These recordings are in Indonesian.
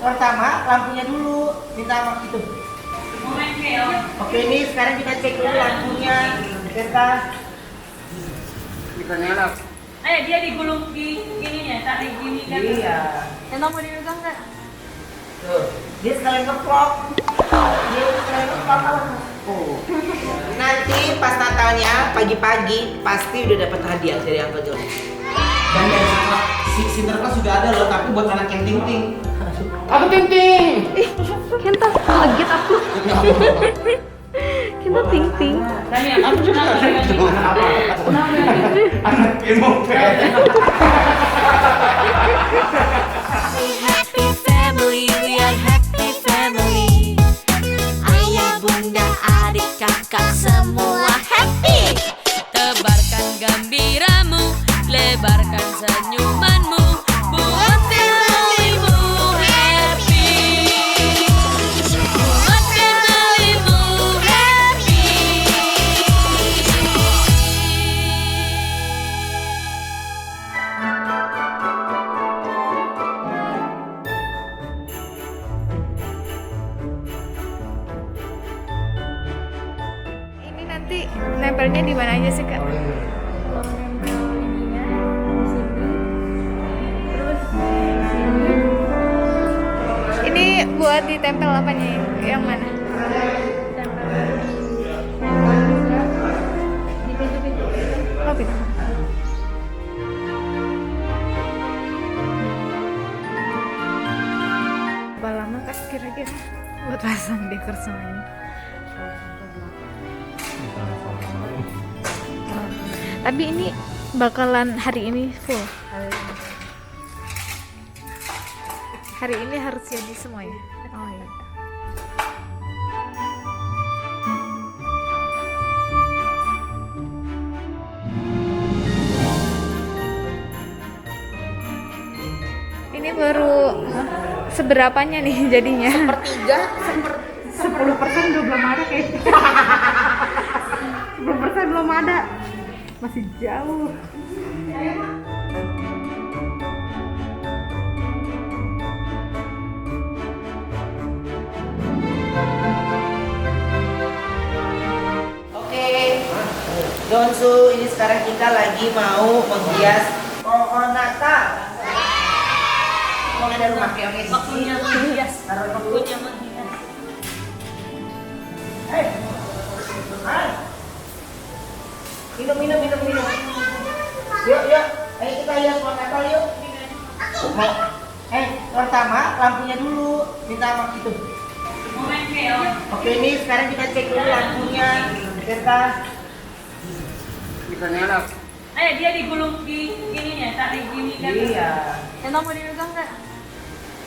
Pertama lampunya dulu, minta itu. Oke, ini sekarang kita cek dulu lampunya. Kita nyala. Dia digulung di ininya, tarik gini kan? iya. Emang mau dipegang nggak? Tuh, dia sekalian ngeplok. Oh. Nanti pas Natalnya pagi-pagi pasti udah dapat hadiah dari Uncle John. Dan dari si Sinterklas sudah ada loh, tapi buat anak yang ting-ting. Aku ting-ting. Kenta kaget aku. Kenta ting-ting. Aku juga itu. Anak ilmu. Happy family, we are happy family. Ayah, bunda, adik, kakak semua happy. Tebarkan gembiramu, lebarkan senyumanmu, buat familymu happy. Buat familymu happy. Ini nanti nempelnya di mana aja sih, Kak? Kalau nempel ininya di sini. Terus di sini. Ini buat ditempel apanya ya? Yang mana? Tempel di pintu-pintu. Oh, pintu. Berapa lama Kak kira-kira buat pasang dekor semuanya? Oh. Tapi ini bakalan hari ini full. Hari ini harus jadi semua ya? Oh iya. Ini baru seberapanya nih jadinya? Sepertiga, 10% belum ada kayaknya. 10% belum ada. Masih jauh. Oke, Donsu, ini sekarang kita lagi mau menghias pohon Natal. Mau ada rumah oke. Waktunya menghias. Taruh dulu. Waktunya menghias. Hai. Minum. Yuk. Ayo kita hias pohon Natal yuk. Pertama lampunya dulu, minta itu. Oke, ini sekarang kita cek dulu lampunya. Kita nyala. Dia digulung di ininya, tarik gini kan? iya. Emang mau dipegang nggak?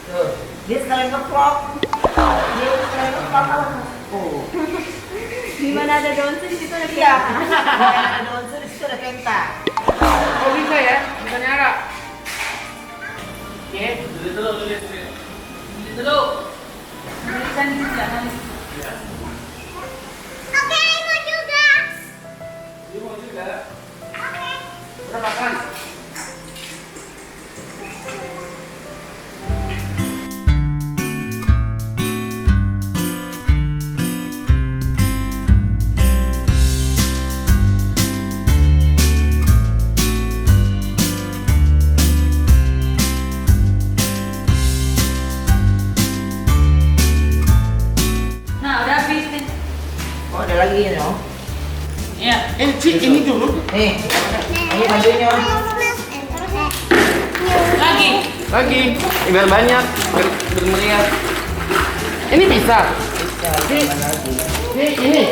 Tuh, dia sekalian ngeplok. Oh. Di mana ada daun tuh di situ ada Iya. kita. Ada unsur di situ ada penta. Oh bisa ya? Bisa nyala. Oke. Dulu. Berikan jangan. Oke, mau juga. Udah makan. Nah, udah habis nih. Oh, ada lagi ya, no? Iya. Ci, ini dulu. Nih, ini bantuin Nyon. Lagi. Biar banyak, biar meriah. Ini bisa. Ini.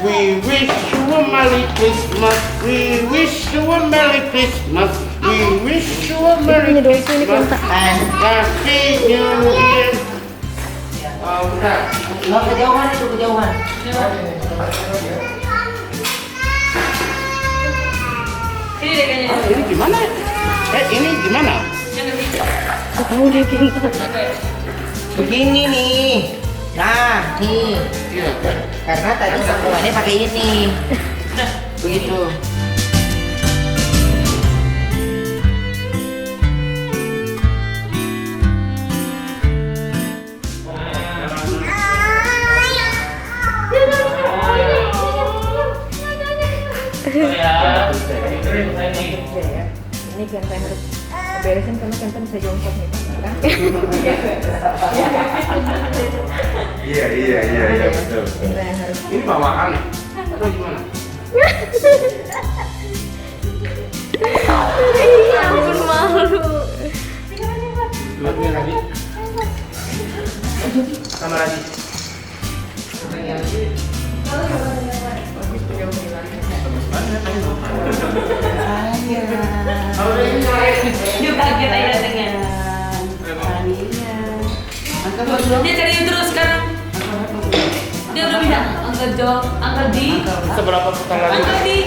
We wish you a Merry Christmas. We wish you a Merry Christmas. We wish you a Merry Christmas and Happy New Year. Oh, udah. Nggak kejauhan itu, kejauhan. Ini deh kayaknya. Ini gimana? Ini gimana? Jangan bisa. Begini nih. Nah, nih. Iya. Karena tadi sambungannya pakai ini. Begitu. Ini Kenta yang harus beresin karena Kenta bisa jongkok nih. Kan? Iya betul. Kenta yang harus. Ini bawaan atau gimana? Ya ampun malu. Dua lagi. Sama lagi. Yuk kaget aja dengan dia cari terus sekarang. Dia udah bisa angkat jawab, angkat di, Seberapa putaran lagi? angkat di.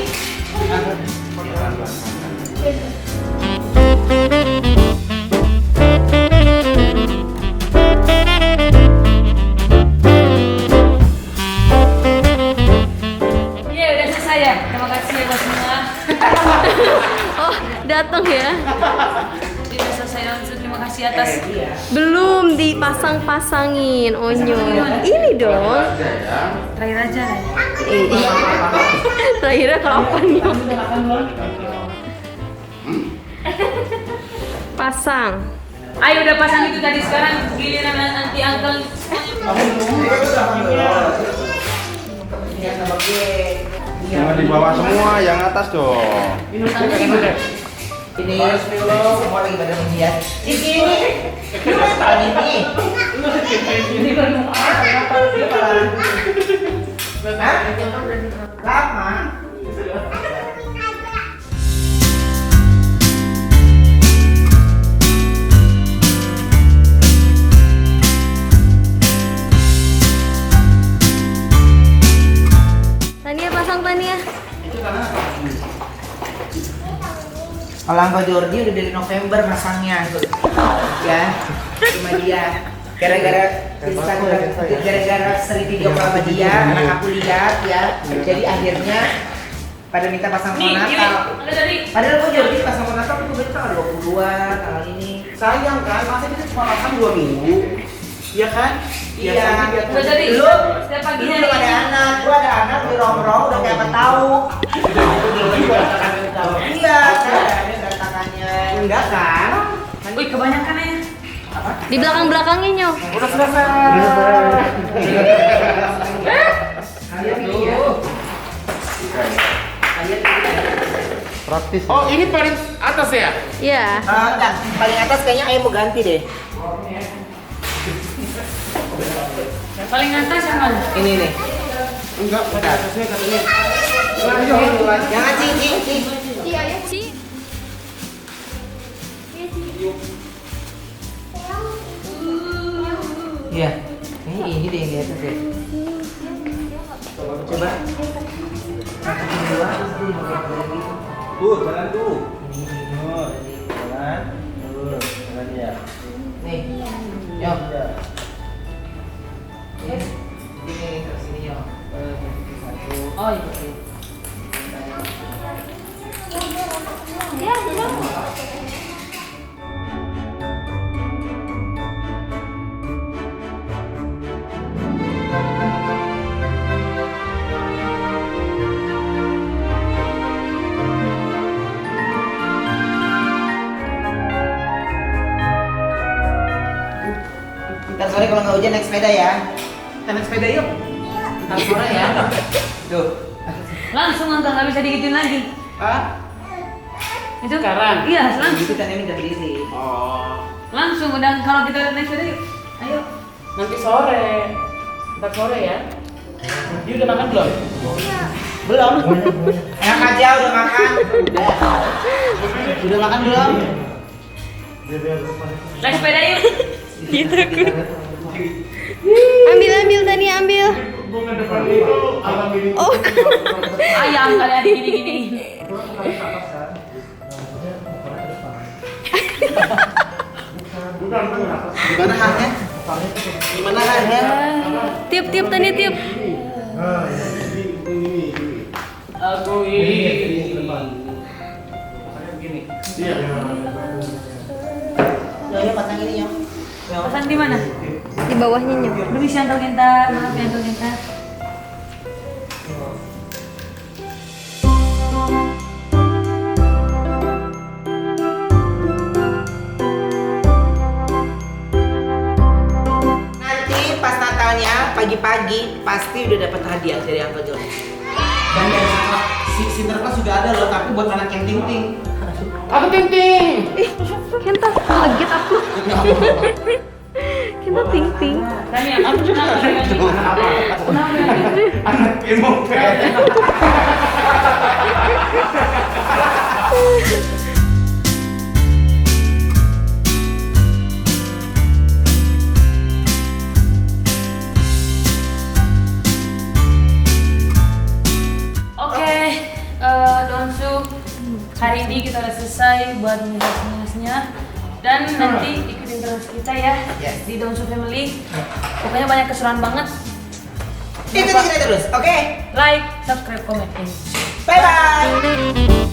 Ya udah selesai ya. Terima kasih ya buat semua. Oh, datang ya. Udah selesai langsung. Terima kasih atas. Belum dipasang-pasangin onyo. Ini dong. Terakhir aja ya. Terakhirnya kelapannya. Pasang. Ayo udah pasang itu tadi, sekarang giliran nanti uncle. Jangan di bawah semua, yang atas dong. Ini semua lagi pada menjiat. Ini tahun ini. Ini baru lama. Tania pasang Tania. Kalau Angga Jordi udah dari November masangnya, ya, cuma dia. Gara-gara sering video sama dia, anak aku lihat ya, jadi akhirnya pada minta pasang Nih, pohon ini Natal. ada tadi. Padahal aku Jordi pasang pohon Natal itu tanggal 20-an tanggal ini. Sayang kan, masa kita cuma pasang 2 minggu, iya kan? Iya. Udah tadi. Lu, Setiap pagi lu belum ada anak, gua ada anak di rongrong udah kayak apa tahu. Iya, ada berantakannya. Enggak kan? Wih, kebanyakan ya. Di belakang-belakangnya nyo. Udah selesai. Praktis. Oh, ini paling atas ya? Iya. Enggak, paling atas kayaknya ayah mau ganti deh. Yang paling atas yang mana? Ini nih. Enggak, pada atasnya katanya. Jangan cincin. Iya ya sih. Iya. Ini deh yang di atas ya. Coba. Jalan tuh. Jalan. Jalan ya. Nih. Yo. Ini terus sini yo. Oh iya. Ntar sore kalau nggak hujan naik sepeda ya. Kita naik sepeda yuk. Ntar sore ya. Tuh. Langsung uncle, nggak bisa digituin lagi. Ah, Itu Sekarang? Iya, langsung. itu kan ini berdiri. Oh, Langsung udah kalau kita naik sepeda yuk. Ayo. nanti sore. Ntar sore ya. Dia udah makan belum? Belum. Enak aja udah makan. Udah makan belum? Naik sepeda yuk. Ambil Tania ambil. Oh. Ayam kali ada gini-gini. Gimana halnya? Gimana halnya? Tiup Tania tiup. Aku ini. Ya pasang ini ya. Pasang di mana? Di bawahnya nyo. Permisi Uncle Genta, maaf ya Uncle Genta. pagi-pagi pasti udah dapat hadiah dari Uncle John. Dan dari si Sinterklas juga ada loh, tapi buat anak yang ting-ting. Aku Ting-Ting. Kenta kaget aku. Kenta ting-ting. Rani, aku kenapa Rani? Kenapa Rani? Anak ilmu Oke, Donsu, hari ini kita udah selesai buat ngegas-ngegasnya. Dan nanti ikutin terus kita ya di Donsu Family. Pokoknya banyak keseruan banget. Ikuti kita terus, oke? Like, subscribe, comment, and Bye bye.